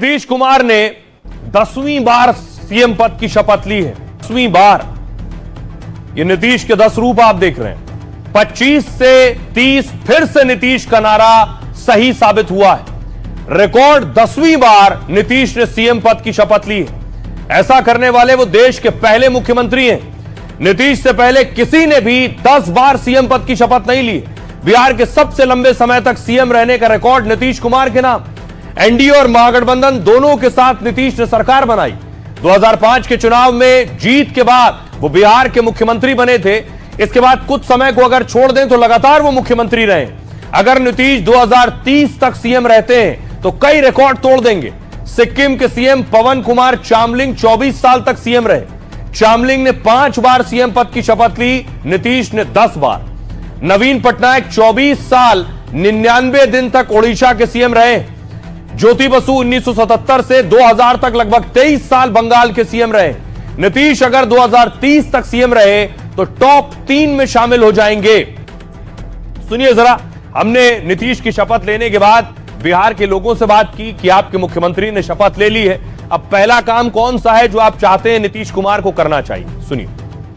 नीतीश कुमार ने 10वीं बार सीएम पद की शपथ ली है। 10वीं बार। ये नीतीश के 10 रूप आप देख रहे हैं। 25 से 30 फिर से नीतीश का नारा सही साबित हुआ है। रिकॉर्ड 10वीं बार नीतीश ने सीएम पद की शपथ ली है। ऐसा करने वाले वो देश के पहले मुख्यमंत्री हैं। नीतीश से पहले किसी ने भी 10 बार सीएम पद की शपथ नहीं ली। बिहार के सबसे लंबे समय तक सीएम रहने का रिकॉर्ड नीतीश कुमार के नाम। एनडीए और महागठबंधन दोनों के साथ नीतीश ने सरकार बनाई। 2005 के चुनाव में जीत के बाद वो बिहार के मुख्यमंत्री बने थे। इसके बाद कुछ समय को अगर छोड़ दें तो लगातार वो मुख्यमंत्री रहे। अगर नीतीश 2030 तक सीएम रहते हैं तो कई रिकॉर्ड तोड़ देंगे। सिक्किम के सीएम पवन कुमार चामलिंग 24 साल तक सीएम रहे। चामलिंग ने 5 बार सीएम पद की शपथ ली, नीतीश ने 10 बार। नवीन पटनायक 24 साल 99 दिन तक ओडिशा के सीएम रहे। ज्योति बसु 1977 से 2000 तक लगभग 23 साल बंगाल के सीएम रहे। नीतीश अगर 2030 तक सीएम रहे तो टॉप 3 में शामिल हो जाएंगे। सुनिए जरा, हमने नीतीश की शपथ लेने के बाद बिहार के लोगों से बात की कि आपके मुख्यमंत्री ने शपथ ले ली है, अब पहला काम कौन सा है जो आप चाहते हैं नीतीश कुमार को करना चाहिए। सुनिए।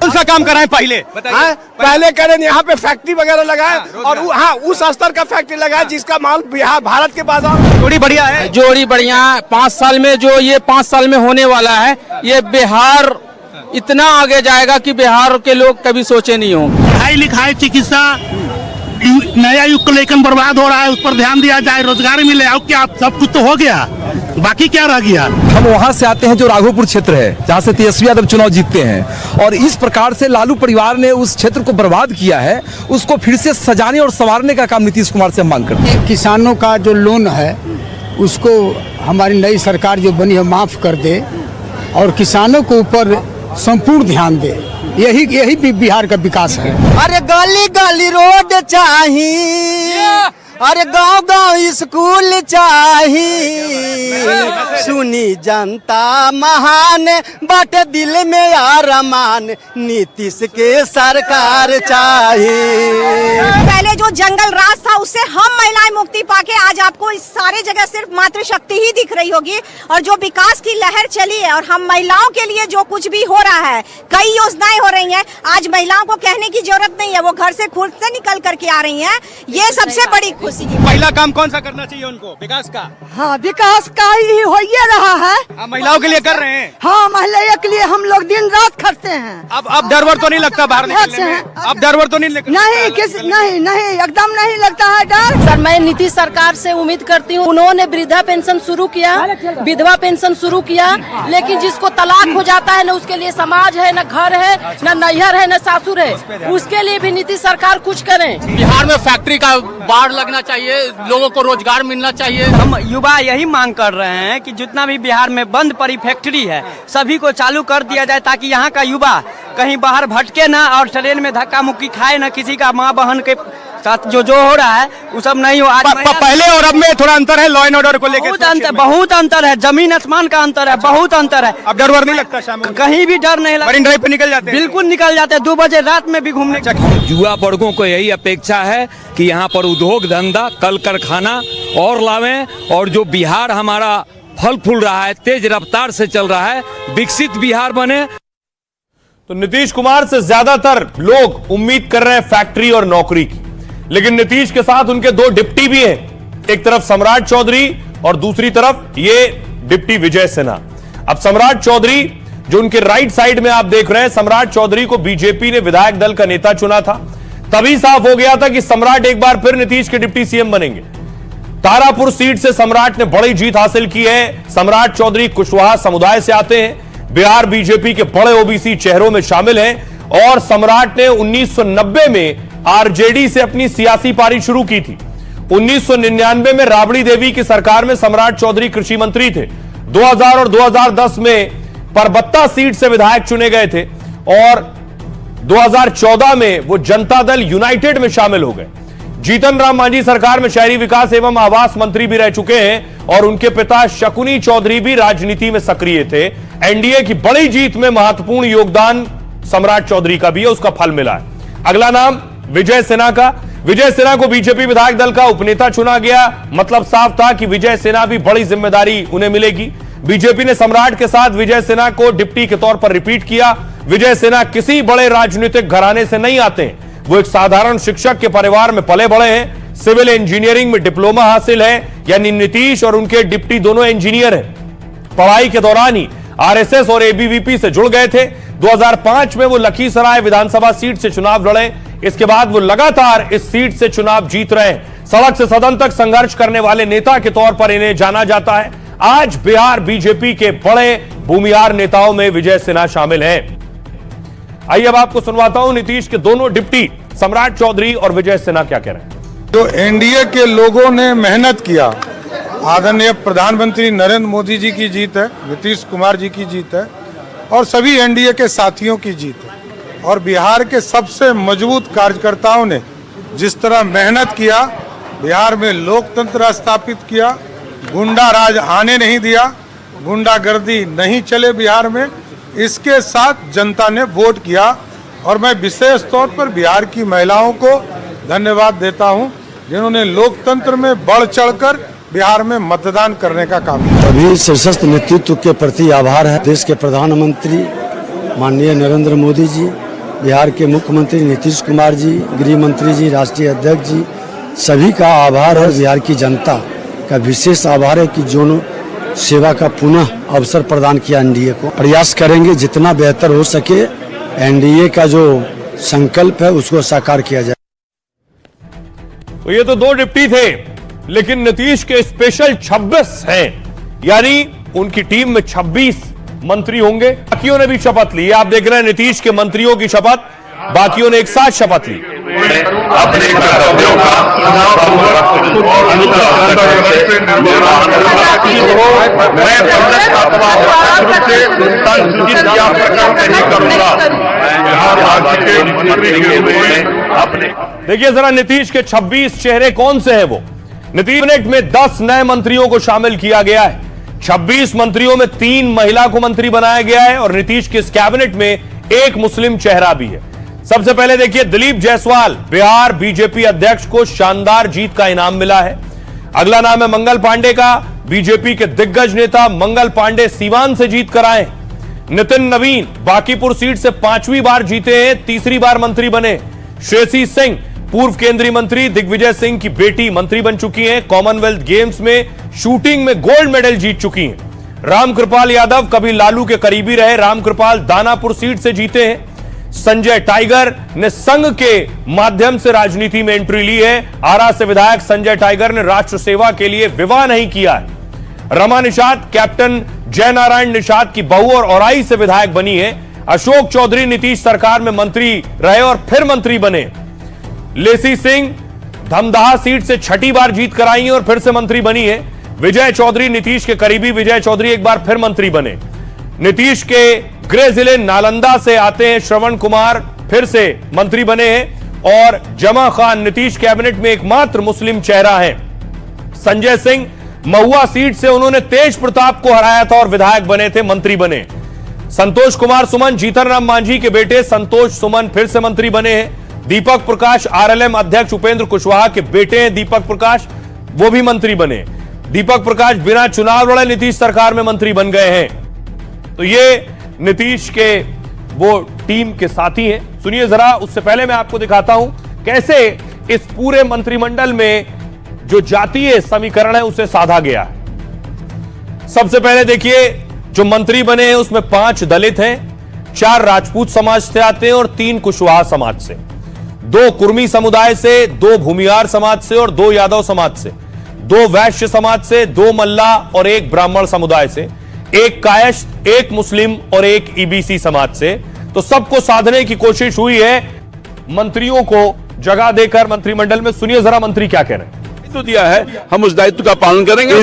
कौन सा काम कराएं पहले? पहले करें यहाँ पे फैक्ट्री वगैरह लगाए और उस स्तर का फैक्ट्री लगाए जिसका माल बिहार भारत के बाजार जोड़ी बढ़िया है। जोड़ी बढ़िया। 5 साल में जो ये 5 साल में होने वाला है, ये बिहार इतना आगे जाएगा कि बिहार के लोग कभी सोचे नहीं होंगे। पढ़ाई लिखाई, चिकित्सा, नया युग को लेकर बर्बाद हो रहा है, उस पर ध्यान दिया जाए, रोजगार मिले। और क्या सब कुछ तो हो गया, बाकी क्या रह गया? हम वहां से आते हैं जो राघोपुर क्षेत्र है, जहां से तेजस्वी यादव चुनाव जीतते हैं, और इस प्रकार से लालू परिवार ने उस क्षेत्र को बर्बाद किया है। उसको फिर से सजाने और संवारने का काम नीतीश कुमार से हम मांग करते हैं। किसानों का जो लोन है उसको हमारी नई सरकार जो बनी है माफ कर दे और किसानों के ऊपर संपूर्ण ध्यान दे। यही भी बिहार का विकास है। अरे गली गली रोड चाहिए, अरे गांव गांव स्कूल चाहिए। सुनी जनता महान बाटे दिल में आरमान, नीतीश के सरकार चाहिए। पहले जो जंगल राज था उससे हम महिलाएं मुक्ति पाके आज आपको इस सारे जगह सिर्फ मातृशक्ति ही दिख रही होगी। और जो विकास की लहर चली है और हम महिलाओं के लिए जो कुछ भी हो रहा है, कई योजनाएं हो रही हैं, आज महिलाओं को कहने की जरूरत नहीं है, वो घर से खुद से निकल करके आ रही हैं। ये सबसे बड़ी खुशी की। पहला काम कौन सा करना चाहिए उनको? विकास का। हाँ, विकास का ही हो रहा है। महिलाओं के लिए कर रहे हैं। हाँ, महिलाओं के लिए हम लोग दिन रात खटते हैं। अब डर वर तो नहीं लगता बाहर निकलने में? अब डर वर तो नहीं लगता? नहीं, एकदम नहीं लगता है डर। सर, मैं नीतीश सरकार से उम्मीद करती हूँ। उन्होंने वृद्धा पेंशन शुरू किया, विधवा पेंशन शुरू किया, लेकिन जिसको तलाक हो जाता है न उसके लिए समाज है, न घर है, न नैहर है, न सासुर है, उसके लिए भी नीतीश सरकार कुछ करें। बिहार में फैक्ट्री का बाढ़ लगना चाहिए, लोगों को रोजगार मिलना चाहिए। हम युवा यही मांग कर रहे हैं कि जितना भी बिहार में बंद पड़ी फैक्ट्री है सभी को चालू कर दिया जाए, ताकि यहाँ का युवा कहीं बाहर भटके ना और ट्रेन में धक्का मुक्की खाए ना, किसी का माँ बहन के साथ जो हो रहा है वो सब नहीं हो। आज पहले और अब में थोड़ा अंतर है, लॉ एंड ऑर्डर को लेकर बहुत अंतर है, जमीन आसमान का अंतर है, बहुत अंतर है। अब डर वर नहीं लगता? शाम को कहीं भी डर नहीं लगता। मरीन ड्राइव पे निकल जाते हैं? बिल्कुल निकल जाते हैं, 2 बजे रात में भी घूमने। युवा वर्गों को यही अपेक्षा है कि यहाँ पर उद्योग धंधा, कल कारखाना और लावें, और जो बिहार हमारा फल फूल रहा है, तेज रफ्तार से चल रहा है, विकसित बिहार बने। तो नीतीश कुमार से ज्यादातर लोग उम्मीद कर रहे हैं फैक्ट्री और नौकरी की, लेकिन नीतीश के साथ उनके 2 डिप्टी भी हैं। एक तरफ सम्राट चौधरी और दूसरी तरफ ये डिप्टी विजय सिन्हा। अब सम्राट चौधरी जो उनके राइट साइड में आप देख रहे हैं, सम्राट चौधरी को बीजेपी ने विधायक दल का नेता चुना था। तभी साफ हो गया था कि सम्राट एक बार फिर नीतीश के डिप्टी सीएम बनेंगे। तारापुर सीट से सम्राट ने बड़ी जीत हासिल की है। सम्राट चौधरी कुशवाहा समुदाय से आते हैं, बिहार बीजेपी के बड़े ओबीसी चेहरों में शामिल हैं, और सम्राट ने 1990 में आरजेडी से अपनी सियासी पारी शुरू की थी। 1999 में राबड़ी देवी की सरकार में सम्राट चौधरी कृषि मंत्री थे। 2000 और 2010 में परबत्ता सीट से विधायक चुने गए थे और 2014 में वो जनता दल यूनाइटेड में शामिल हो गए। जीतन राम मांझी सरकार में शहरी विकास एवं आवास मंत्री भी रह चुके हैं और उनके पिता शकुनी चौधरी भी राजनीति में सक्रिय थे। एनडीए की बड़ी जीत में महत्वपूर्ण योगदान सम्राट चौधरी का भी है, उसका फल मिला है। अगला नाम विजय सिन्हा का। विजय सिन्हा को बीजेपी विधायक दल का उपनेता चुना गया। मतलब साफ था कि विजय सिन्हा भी बड़ी जिम्मेदारी उन्हें मिलेगी। बीजेपी ने सम्राट के साथ विजय सिन्हा को डिप्टी के तौर पर रिपीट किया। विजय सिन्हा किसी बड़े राजनीतिक घराने से नहीं आते हैं, वो एक साधारण शिक्षक के परिवार में पले बड़े हैं। सिविल इंजीनियरिंग में डिप्लोमा हासिल है, यानी नीतीश और उनके डिप्टी दोनों इंजीनियर हैं। पढ़ाई के दौरान ही आरएसएस और एबीवीपी से जुड़ गए थे। 2005 में वो लखीसराय विधानसभा सीट से चुनाव लड़े। इसके बाद वो लगातार इस सीट से चुनाव जीत रहे हैं। सड़क से सदन तक संघर्ष करने वाले नेता के तौर पर इन्हें जाना जाता है। आज बिहार बीजेपी के बड़े भूमिहार नेताओं में विजय सिन्हा शामिल हैं। आइए अब आपको सुनवाता हूं नीतीश के दोनों डिप्टी सम्राट चौधरी और विजय सिन्हा क्या कह रहे हैं। जो एनडीए के लोगों ने मेहनत किया, आदरणीय प्रधानमंत्री नरेंद्र मोदी जी की जीत है, नीतीश कुमार जी की जीत है और सभी एनडीए के साथियों की जीत है। और बिहार के सबसे मजबूत कार्यकर्ताओं ने जिस तरह मेहनत किया, बिहार में लोकतंत्र स्थापित किया, गुंडा राज आने नहीं दिया, गुंडागर्दी नहीं चले बिहार में, इसके साथ जनता ने वोट किया। और मैं विशेष तौर पर बिहार की महिलाओं को धन्यवाद देता हूं, जिन्होंने लोकतंत्र में बढ़ चढ़कर बिहार में मतदान करने का काम किया। अभी शीर्षस्थ नेतृत्व के प्रति आभार है। देश के प्रधानमंत्री माननीय नरेंद्र मोदी जी, बिहार के मुख्यमंत्री नीतीश कुमार जी, गृह मंत्री जी, राष्ट्रीय अध्यक्ष जी, सभी का आभार है। बिहार की जनता का विशेष आभार है कि जो सेवा का पुनः अवसर प्रदान किया एनडीए को। प्रयास करेंगे जितना बेहतर हो सके, एनडीए का जो संकल्प है उसको साकार किया जाए। तो ये तो दो डिप्टी थे, लेकिन नीतीश के स्पेशल 26 हैं, यानी उनकी टीम में 26 मंत्री होंगे। बाकियों ने भी शपथ ली। आप देख रहे हैं नीतीश के मंत्रियों की शपथ, बाकियों ने एक साथ शपथ ली। अपने कर्तव्यों का देखिए जरा नीतीश के 26 चेहरे कौन से हैं वो। नीतीश कैबिनेट में 10 नए मंत्रियों को शामिल किया गया है। 26 मंत्रियों में 3 महिला को मंत्री बनाया गया है और नीतीश के इस कैबिनेट में एक मुस्लिम चेहरा भी है। सबसे पहले देखिए दिलीप जायसवाल, बिहार बीजेपी अध्यक्ष को शानदार जीत का इनाम मिला है। अगला नाम है मंगल पांडे का। बीजेपी के दिग्गज नेता मंगल पांडे सीवान से जीत कर आए। नितिन नवीन बांकीपुर सीट से 5वीं बार जीते हैं, 3री बार मंत्री बने। श्रेयसी सिंह पूर्व केंद्रीय मंत्री दिग्विजय सिंह की बेटी मंत्री बन चुकी हैं। कॉमनवेल्थ गेम्स में शूटिंग में गोल्ड मेडल जीत चुकी हैं। रामकृपाल यादव कभी लालू के करीबी रहे, रामकृपाल दानापुर सीट से जीते हैं। संजय टाइगर ने संघ के माध्यम से राजनीति में एंट्री ली है। आरा से विधायक संजय टाइगर ने राष्ट्र सेवा के लिए विवाह नहीं किया है। रमा निषाद कैप्टन जयनारायण निषाद की बहू और औराई से विधायक बनी है। अशोक चौधरी नीतीश सरकार में मंत्री रहे और फिर मंत्री बने। लेसी सिंह धमदाहा सीट से 6ठी बार जीत कर आई और फिर से मंत्री बनी है। विजय चौधरी नीतीश के करीबी विजय चौधरी एक बार फिर मंत्री बने। नीतीश के गृह जिले नालंदा से आते हैं श्रवण कुमार, फिर से मंत्री बने हैं। और जमा खान नीतीश कैबिनेट में एकमात्र मुस्लिम चेहरा है। संजय सिंह महुआ सीट से उन्होंने तेज प्रताप को हराया था और विधायक बने थे, मंत्री बने। संतोष कुमार सुमन जीतन राम मांझी के बेटे संतोष सुमन फिर से मंत्री बने हैं। दीपक प्रकाश आरएलएम अध्यक्ष उपेंद्र कुशवाहा के बेटे हैं दीपक प्रकाश, वो भी मंत्री बने। दीपक प्रकाश बिना चुनाव लड़े नीतीश सरकार में मंत्री बन गए हैं। तो ये नीतीश के वो टीम के साथी हैं। सुनिए जरा, उससे पहले मैं आपको दिखाता हूं कैसे इस पूरे मंत्रिमंडल में जो जातीय समीकरण है उसे साधा गया है। सबसे पहले देखिए जो मंत्री बने हैं उसमें 5 दलित हैं, 4 राजपूत समाज से आते हैं और 3 कुशवाहा समाज से, 2 कुर्मी समुदाय से, 2 भूमिहार समाज से और 2 यादव समाज से, 2 वैश्य समाज से, 2 मल्ला और 1 ब्राह्मण समुदाय से, 1 कायस्थ, 1 मुस्लिम और 1 ईबीसी समाज से। तो सबको साधने की कोशिश हुई है मंत्रियों को जगह देकर मंत्रिमंडल में। सुनिए जरा मंत्री क्या कह रहे हैं। तो दिया है, हम उस दायित्व का पालन करेंगे।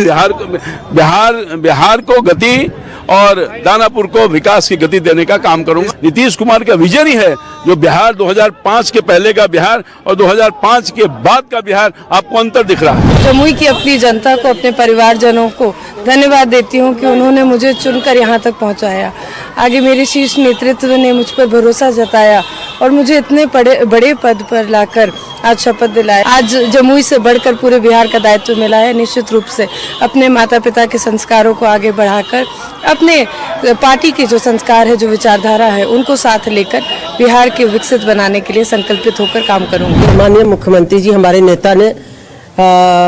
बिहार को गति और दानापुर को विकास की गति देने का काम करूंगा। नीतीश कुमार का विजन ही है जो बिहार 2005 के पहले का बिहार और 2005 के बाद का बिहार, आपको अंतर दिख रहा है। जमुई की अपनी जनता को, अपने परिवारजनों को धन्यवाद देती हूँ कि उन्होंने मुझे चुनकर यहाँ तक पहुँचाया। आगे मेरे शीर्ष नेतृत्व ने मुझ पर भरोसा जताया और मुझे इतने बड़े पद पर लाकर आज शपथ दिलाए। आज जमुई से बढ़कर पूरे बिहार का दायित्व मिला है। निश्चित रूप से अपने माता पिता के संस्कारों को आगे बढ़ाकर, अपने पार्टी के जो संस्कार है, जो विचारधारा है, उनको साथ लेकर बिहार के विकसित बनाने के लिए संकल्पित होकर काम करूंगी। माननीय मुख्यमंत्री जी, हमारे नेता ने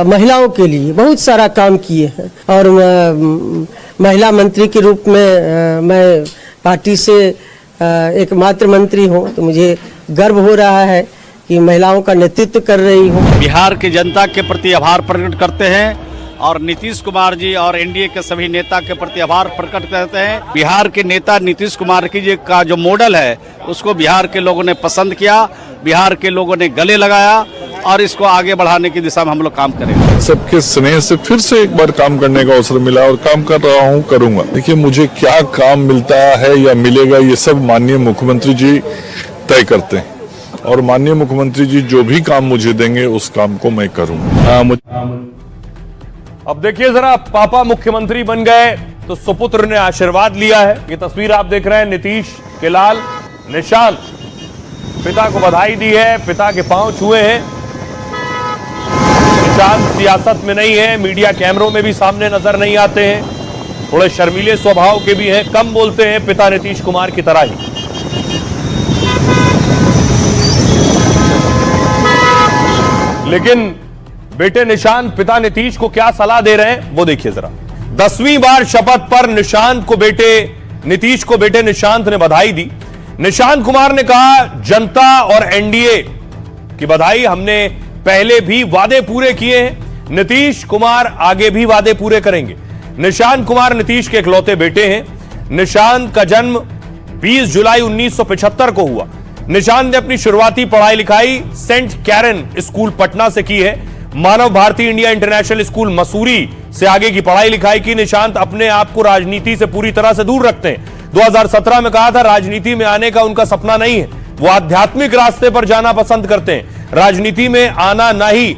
महिलाओं के लिए बहुत सारा काम किए हैं और महिला मंत्री के रूप में मैं पार्टी से एकमात्र मंत्री हूं, तो मुझे गर्व हो रहा है कि महिलाओं का नेतृत्व कर रही हूं। बिहार की जनता के प्रति आभार प्रकट करते हैं और नीतीश कुमार जी और एनडीए के सभी नेता के प्रति आभार प्रकट करते हैं। बिहार के नेता नीतीश कुमार जी का जो मॉडल है उसको बिहार के लोगों ने पसंद किया, बिहार के लोगों ने गले लगाया और इसको आगे बढ़ाने की दिशा में हम लोग काम करेंगे। सबके स्नेह से फिर से एक बार काम करने का अवसर मिला और काम कर रहा हूँ, करूंगा। देखिए, मुझे क्या काम मिलता है या मिलेगा ये सब माननीय मुख्यमंत्री जी तय करते हैं और माननीय मुख्यमंत्री जी जो भी काम मुझे देंगे उस काम को मैं करूंगा। अब देखिए जरा, पापा मुख्यमंत्री बन गए तो सुपुत्र ने आशीर्वाद लिया है। ये तस्वीर आप देख रहे हैं, नीतीश के लाल निशांत पिता को बधाई दी है, पिता के पांव छुए हैं। निशांत सियासत में नहीं है, मीडिया कैमरों में भी सामने नजर नहीं आते हैं, थोड़े शर्मीले स्वभाव के भी हैं, कम बोलते हैं, पिता नीतीश कुमार की तरह ही। लेकिन बेटे निशांत पिता नीतीश को क्या सलाह दे रहे हैं वो देखिए जरा। 10वीं बार शपथ पर निशांत को बेटे निशांत ने बधाई दी। निशांत कुमार ने कहा, जनता और एनडीए की बधाई, हमने पहले भी वादे पूरे किए हैं, नीतीश कुमार आगे भी वादे पूरे करेंगे। निशांत कुमार नीतीश के इकलौते बेटे हैं। निशांत का जन्म 20 जुलाई 1975 को हुआ। निशांत ने अपनी शुरुआती पढ़ाई लिखाई सेंट कैरन स्कूल पटना से की है। Manav Bharti India International School Mussoorie से आगे की पढ़ाई लिखाई की। निशांत अपने आप को राजनीति से पूरी तरह से दूर रखते हैं। 2017 में कहा था, राजनीति में आने का उनका सपना नहीं है, वो आध्यात्मिक रास्ते पर जाना पसंद करते हैं। राजनीति में आना ना ही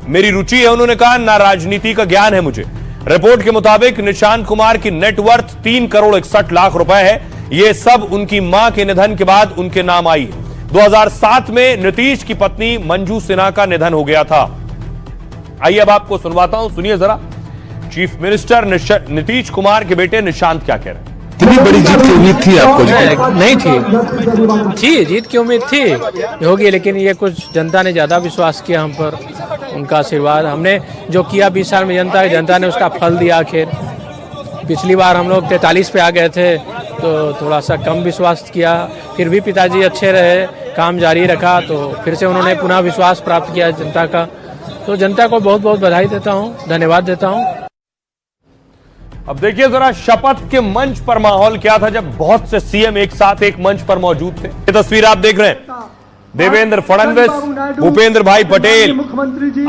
मेरी रुचि है, उन्होंने कहा, ना राजनीति का ज्ञान है मुझे। रिपोर्ट के मुताबिक निशांत कुमार की नेटवर्थ 3 करोड़ 61 लाख रुपए है। ये सब उनकी मां के निधन के बाद उनके नाम आई है। 2007 में नीतीश की पत्नी मंजू सिन्हा का निधन हो गया था। आइए अब आपको सुनवाता हूं, सुनिए जरा, चीफ मिनिस्टर नीतीश कुमार के बेटे निशांत क्या कह रहे हैं। इतनी बड़ी जीत की उम्मीद थी आपको? नहीं थी जीत की उम्मीद थी होगी, लेकिन ये कुछ जनता ने ज्यादा विश्वास किया हम पर, उनका आशीर्वाद। हमने जो किया 20 साल में जनता ने उसका फल दिया। आखिर पिछली बार हम लोग 43 पे आ गए थे तो थोड़ा सा कम विश्वास किया, फिर भी पिताजी अच्छे रहे, काम जारी रखा, तो फिर से उन्होंने पुनः विश्वास प्राप्त किया जनता का। तो जनता को बहुत बहुत बधाई देता हूँ, धन्यवाद देता हूँ। अब देखिए जरा, शपथ के मंच पर माहौल क्या था जब बहुत से सीएम एक साथ एक मंच पर मौजूद थे। ये तस्वीर आप देख रहे हैं, देवेंद्र फडणवीस, भूपेंद्र भाई पटेल,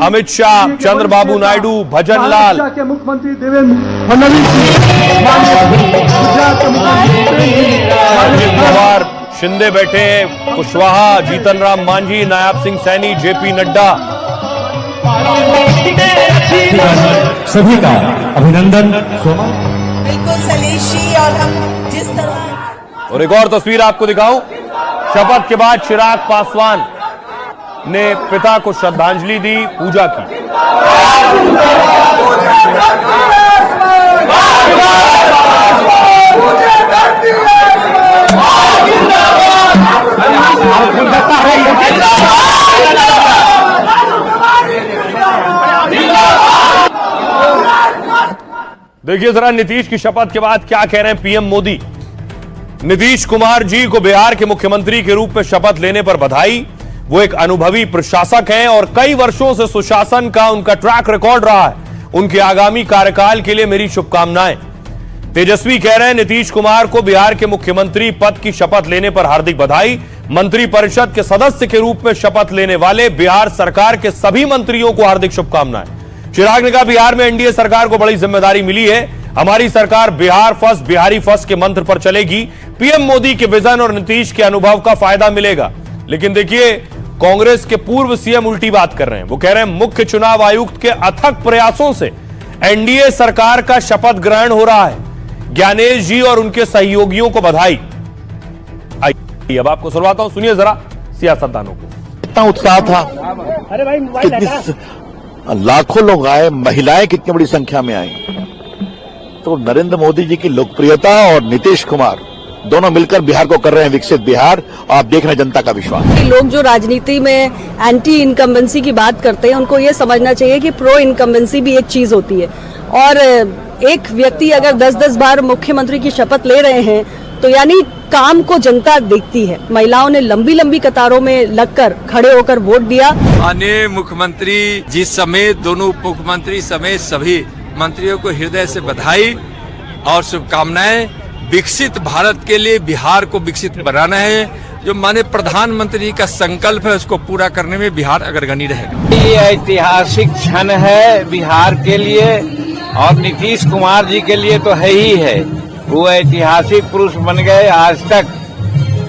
अमित शाह, चंद्रबाबू नायडू, भजन लाल, मुख्यमंत्री देवेंद्र फडणवीस, कुमार शिंदे बैठे हैं, कुशवाहा, जीतन राम मांझी, नायब सिंह सैनी, जेपी नड्डा, सभी का अभिनंदन। बिल्कुल सलीशी। और हम जिस तरह, और एक और तस्वीर आपको दिखाऊं, शपथ के बाद चिराग पासवान ने पिता को श्रद्धांजलि दी, पूजा की। देखिए जरा, नीतीश की शपथ के बाद क्या कह रहे हैं पीएम मोदी। नीतीश कुमार जी को बिहार के मुख्यमंत्री के रूप में शपथ लेने पर बधाई। वो एक अनुभवी प्रशासक हैं और कई वर्षों से सुशासन का उनका ट्रैक रिकॉर्ड रहा है। उनके आगामी कार्यकाल के लिए मेरी शुभकामनाएं। तेजस्वी कह रहे हैं, नीतीश कुमार को बिहार के मुख्यमंत्री पद की शपथ लेने पर हार्दिक बधाई। मंत्रिपरिषद के सदस्य के रूप में शपथ लेने वाले बिहार सरकार के सभी मंत्रियों को हार्दिक शुभकामनाएं। चिराग ने कहा, बिहार में एनडीए सरकार को बड़ी जिम्मेदारी मिली है। हमारी सरकार बिहार फर्स्ट, बिहारी फर्स्ट के मंत्र पर चलेगी। पीएम मोदी के विजन और नीतीश के अनुभव का फायदा मिलेगा। लेकिन देखिए, कांग्रेस के पूर्व सीएम उल्टी बात कर रहे हैं। वो कह रहे हैं, मुख्य चुनाव आयुक्त के अथक प्रयासों से एनडीए सरकार का शपथ ग्रहण हो रहा है। ज्ञानेश जी और उनके सहयोगियों को बधाई। आइए अब आपको सुनवाता हूं, सुनिए जरा सियासतदानों को। कितना उत्साह था, कितनी लाखों लोग आए, महिलाएं कितनी बड़ी संख्या में आई। तो नरेंद्र मोदी जी की लोकप्रियता और नीतीश कुमार दोनों मिलकर बिहार को कर रहे हैं विकसित बिहार। आप देख रहे हैं जनता का विश्वास। लोग जो राजनीति में एंटी इनकम्बेंसी की बात करते हैं, उनको ये समझना चाहिए कि प्रो इनकम्बेंसी भी एक चीज होती है। और एक व्यक्ति अगर 10-10 बार मुख्यमंत्री की शपथ ले रहे हैं तो यानी काम को जनता देखती है। महिलाओं ने लंबी लंबी कतारों में लगकर खड़े होकर वोट दिया। माननीय मुख्यमंत्री जी समेत दोनों उप मुख्यमंत्री समेत सभी मंत्रियों को हृदय से बधाई और शुभकामनाएं। विकसित भारत के लिए बिहार को विकसित बनाना है। जो माननीय प्रधानमंत्री का संकल्प है उसको पूरा करने में बिहार अग्रगणी रहेगा। ये ऐतिहासिक क्षण है बिहार के लिए और नीतीश कुमार जी के लिए तो है ही है। वो ऐतिहासिक पुरुष बन गए। आज तक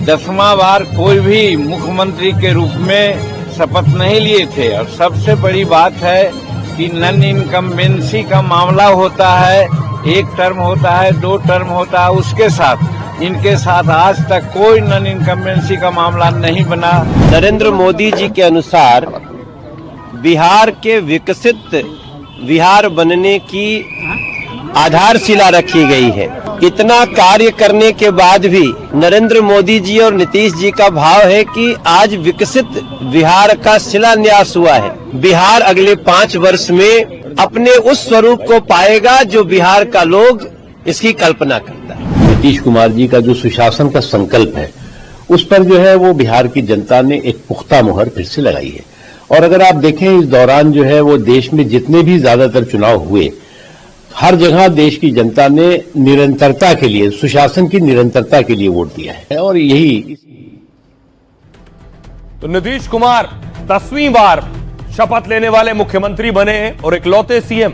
10वां बार कोई भी मुख्यमंत्री के रूप में शपथ नहीं लिए थे। और सबसे बड़ी बात है कि नॉन इनकम्बेंसी का मामला होता है, 1 टर्म होता है, 2 टर्म होता है, उसके साथ इनके साथ आज तक कोई नॉन इनकम्बेंसी का मामला नहीं बना। नरेंद्र मोदी जी के अनुसार बिहार के विकसित बिहार बनने की आधारशिला रखी गई है। इतना कार्य करने के बाद भी नरेंद्र मोदी जी और नीतीश जी का भाव है कि आज विकसित बिहार का शिलान्यास हुआ है। बिहार अगले 5 वर्ष में अपने उस स्वरूप को पाएगा जो बिहार का लोग इसकी कल्पना करता है। नीतीश कुमार जी का जो सुशासन का संकल्प है उस पर जो है वो बिहार की जनता ने एक पुख्ता मुहर फिर से लगाई है। और अगर आप देखें इस दौरान जो है वो देश में जितने भी ज्यादातर चुनाव हुए, हर जगह देश की जनता ने निरंतरता के लिए, सुशासन की निरंतरता के लिए वोट दिया है। और यही तो नीतीश कुमार 10वीं बार शपथ लेने वाले मुख्यमंत्री बने हैं और इकलौते सीएम।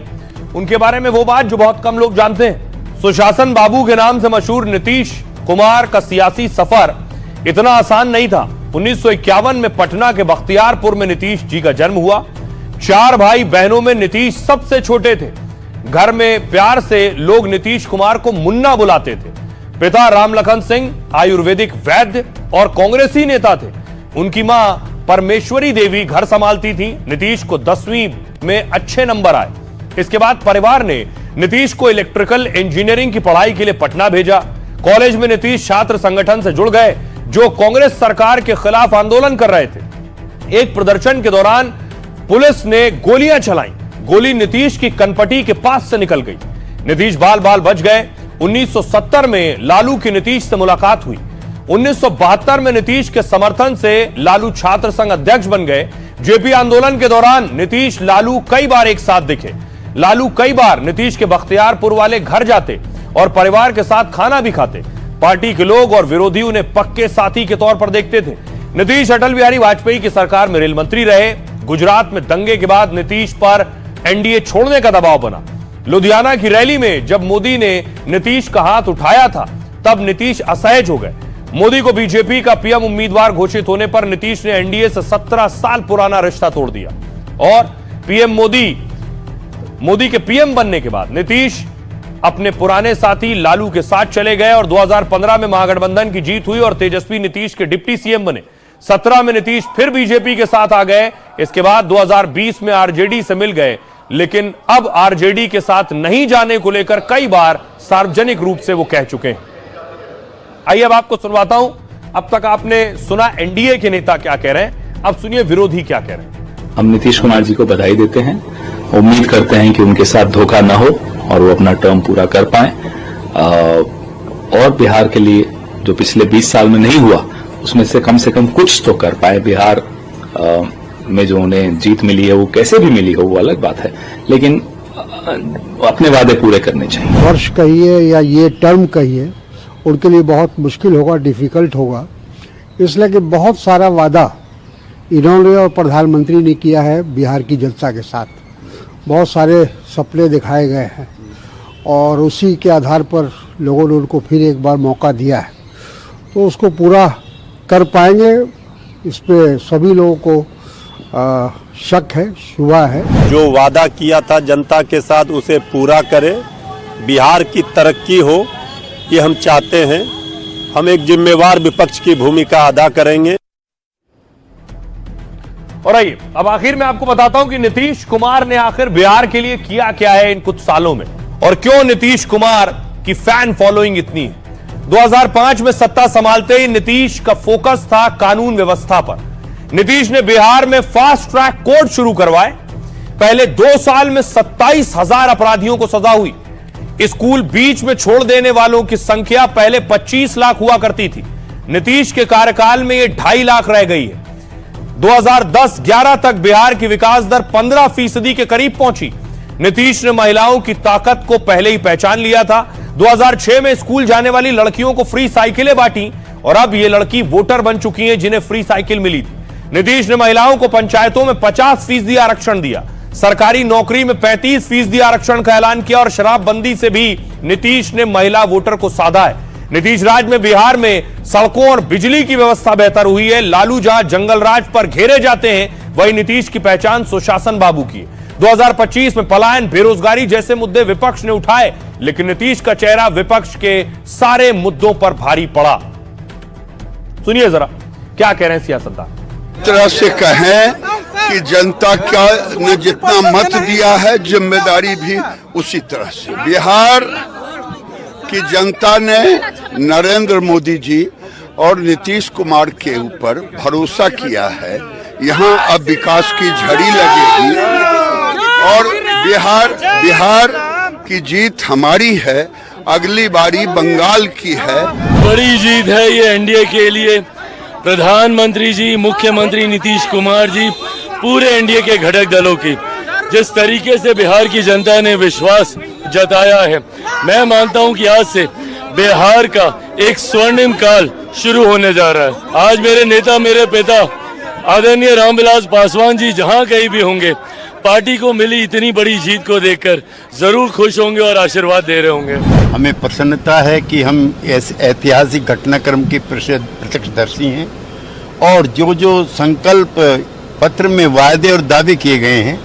उनके बारे में वो बात जो बहुत कम लोग जानते हैं। सुशासन बाबू के नाम से मशहूर नीतीश कुमार का सियासी सफर इतना आसान नहीं था। 1951 में पटना के बख्तियारपुर में नीतीश जी का जन्म हुआ। 4 भाई बहनों में नीतीश सबसे छोटे थे। घर में प्यार से लोग नीतीश कुमार को मुन्ना बुलाते थे। पिता रामलखन सिंह आयुर्वेदिक वैद्य और कांग्रेसी नेता थे। उनकी मां परमेश्वरी देवी घर संभालती थी। नीतीश को 10वीं में अच्छे नंबर आए। इसके बाद परिवार ने नीतीश को इलेक्ट्रिकल इंजीनियरिंग की पढ़ाई के लिए पटना भेजा। कॉलेज में नीतीश छात्र संगठन से जुड़ गए जो कांग्रेस सरकार के खिलाफ आंदोलन कर रहे थे। एक प्रदर्शन के दौरान पुलिस ने गोलियां चलाई। गोली नीतीश की कनपटी के पास से निकल गई। नीतीश बाल बाल बच गए। 1970 में लालू की नीतीश से मुलाकात हुई। 1972 में नीतीश के समर्थन से लालू छात्र संघ अध्यक्ष बन गए। जेपी आंदोलन के दौरान नीतीश लालू कई बार एक साथ दिखे। लालू कई बार नीतीश के बख्तियारपुर वाले घर जाते और परिवार के साथ खाना भी खाते। पार्टी के लोग और विरोधी उन्हें पक्के साथी के तौर पर देखते थे। नीतीश अटल बिहारी वाजपेयी की सरकार में रेल मंत्री रहे। गुजरात में दंगे के बाद नीतीश पर एनडीए छोड़ने का दबाव बना। लुधियाना की रैली में जब मोदी ने नीतीश का हाथ उठाया था तब नीतीश असहज हो गए। मोदी को बीजेपी का पीएम उम्मीदवार घोषित होने पर नीतीश ने एनडीए से 17 साल पुराना रिश्ता तोड़ दिया और पीएम मोदी के पीएम बनने के बाद नीतीश अपने पुराने साथी लालू के साथ चले गए और 2015 में महागठबंधन की जीत हुई और तेजस्वी नीतीश के डिप्टी सीएम बने। 17 में नीतीश फिर बीजेपी के साथ आ गए। इसके बाद 2020 में आरजेडी से मिल गए, लेकिन अब आरजेडी के साथ नहीं जाने को लेकर कई बार सार्वजनिक रूप से वो कह चुके हैं। आइए अब आपको सुनवाता हूं। अब तक आपने सुना एनडीए के नेता क्या कह रहे हैं, अब सुनिए विरोधी क्या कह रहे हैं। हम नीतीश कुमार जी को बधाई देते हैं। उम्मीद करते हैं कि उनके साथ धोखा न हो और वो अपना टर्म पूरा कर पाए और बिहार के लिए जो पिछले 20 साल में नहीं हुआ उसमें से कम कुछ तो कर पाए। बिहार में जो उन्हें जीत मिली है वो कैसे भी मिली हो वो अलग बात है, लेकिन अपने वादे पूरे करने चाहिए। वर्ष कहिए या ये टर्म कहिए, उनके लिए बहुत मुश्किल होगा, डिफिकल्ट होगा, इसलिए कि बहुत सारा वादा इन्होंने और प्रधानमंत्री ने किया है बिहार की जनता के साथ। बहुत सारे सपने दिखाए गए हैं और उसी के आधार पर लोगों ने उनको फिर एक बार मौका दिया है, तो उसको पूरा कर पाएंगे इस पे सभी लोगों को शक है, शुबा है। जो वादा किया था जनता के साथ उसे पूरा करे, बिहार की तरक्की हो ये हम चाहते हैं। हम एक जिम्मेवार विपक्ष की भूमिका अदा करेंगे। और आइए अब आखिर में आपको बताता हूं कि नीतीश कुमार ने आखिर बिहार के लिए किया क्या है इन कुछ सालों में, और क्यों नीतीश कुमार की फैन फॉलोइंग इतनी है। 2005 में सत्ता संभालते ही नीतीश का फोकस था कानून व्यवस्था पर। नीतीश ने बिहार में फास्ट ट्रैक कोर्ट शुरू करवाए। पहले 2 साल में 27,000 अपराधियों को सजा हुई। स्कूल बीच में छोड़ देने वालों की संख्या पहले 25 लाख हुआ करती थी, नीतीश के कार्यकाल में यह 2.5 लाख रह गई है। 2010-11 तक बिहार की विकास दर 15% के करीब पहुंची। नीतीश ने महिलाओं की ताकत को पहले ही पहचान लिया था। 2006 में स्कूल जाने वाली लड़कियों को फ्री साइकिलें बांटी और अब ये लड़की वोटर बन चुकी हैं जिन्हें फ्री साइकिल मिली थी। नीतीश ने महिलाओं को पंचायतों में 50% आरक्षण दिया। सरकारी नौकरी में 35% आरक्षण का ऐलान किया और शराबबंदी से भी नीतीश ने महिला वोटर को साधा है। नीतीश राज में बिहार में सड़कों और बिजली की व्यवस्था बेहतर हुई है। लालू जहां जंगल राज पर घेरे जाते हैं, वहीं नीतीश की पहचान सुशासन बाबू की है। 2025 में पलायन, बेरोजगारी जैसे मुद्दे विपक्ष ने उठाए, लेकिन नीतीश का चेहरा विपक्ष के सारे मुद्दों पर भारी पड़ा। सुनिए जरा क्या कह रहे हैं सियासतदान। तरह से कहें कि जनता का ने जितना मत दिया है, जिम्मेदारी भी उसी तरह से। बिहार की जनता ने नरेंद्र मोदी जी और नीतीश कुमार के ऊपर भरोसा किया है। यहाँ अब विकास की झड़ी लगेगी और बिहार की जीत हमारी है। अगली बारी बंगाल की है। बड़ी जीत है ये एनडीए के लिए। प्रधानमंत्री जी, मुख्यमंत्री नीतीश कुमार जी, पूरे एनडीए के घटक दलों की जिस तरीके से बिहार की जनता ने विश्वास जताया है, मैं मानता हूं कि आज से बिहार का एक स्वर्णिम काल शुरू होने जा रहा है। आज मेरे नेता, मेरे पिता आदरणीय रामविलास पासवान जी जहां कहीं भी होंगे, पार्टी को मिली इतनी बड़ी जीत को देखकर जरूर खुश होंगे और आशीर्वाद दे रहे होंगे। हमें प्रसन्नता है कि हम इस ऐतिहासिक घटनाक्रम के प्रत्यक्षदर्शी हैं और जो संकल्प पत्र में वायदे और दावे किए गए हैं